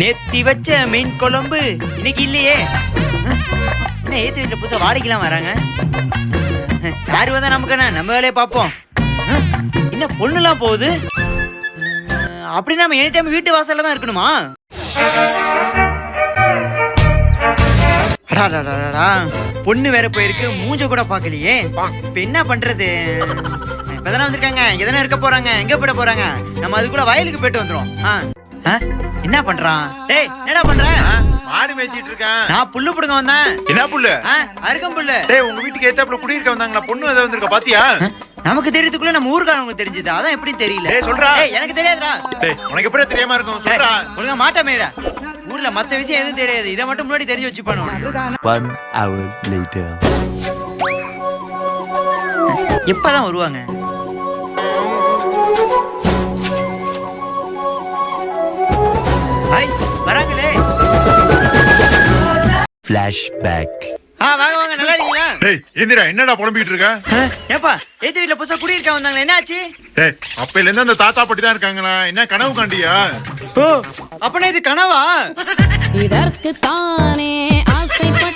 நேத்தி வச்ச மீன் குழம்பு இன்னைக்கு இல்லையே. என்ன ஏத்து வீட்டுல புதுசா வாடகைலாம் வராங்க. யாரு வந்தா நமக்கு என்ன, நம்ம வேலையை பார்ப்போம். என்ன பொண்ணுலாம் போகுது. அப்படி நம்ம எனி டைம் வீட்டு வாசல்ல தான் இருக்கணுமா? பொண்ணு வேற போயிருக்கு, மூஞ்ச கூட பாக்கலையே. இப்ப என்ன பண்றது? இப்பதானே வந்திருக்காங்க, இங்கதானே இருக்க போறாங்க. எங்க போயிட போறாங்க? நம்ம அது கூட வயலுக்கு போயிட்டு வந்துரும். என்ன பண்றான்? டேய் என்னடா பண்ற? மாடு மேய்ச்சிட்டு இருக்கேன். நான் புல்லு புடுங்க வந்தேன். என்ன புல்லு? அருகம் புல்லு. டேய் உங்க வீட்டுக்கு ஏத்தாப்புல குடியிருக்க வந்தாங்களா, பொண்ணு ஏதாவது வந்திருக்கா பாத்தியா? நமக்கு தெரியறதுக்குள்ள நம்ம ஊர்காரங்களுக்கு தெரிஞ்சது, அதான் எப்படி தெரியல. டேய் சொல்றா. டேய் எனக்கு தெரியாதுடா. டேய் உனக்கு எப்படி தெரியாம இருக்கும் சொல்றா. ஒழுங்கா மாட்டமேடா. ஊர்ல மத்த விஷயம் எதுவும் தெரியாது, இத மட்டும் முன்னாடி தெரிஞ்சு வச்சு பண்ணுவோம். 1 hour later. எப்பதான் வருவாங்க? ஹாய் வராங்களே. Flashback. வாங்க வாங்க, நல்லா இருக்கீங்களா? டேய் இந்திரா என்னடா புலம்பிட்டு இருக்க? ஏப்பா ஏத்து வீட்டுல புதுசா குடியிருக்க வந்தாங்களா, என்ன ஆச்சு? டேய் அப்பையில இருந்து அந்த தாத்தா பட்டி தான் இருக்காங்களா, என்ன கனவு காண்டியா? ஓ அப்பனா இது கனவா? இதற்கு தானே ஆசைப்பட்ட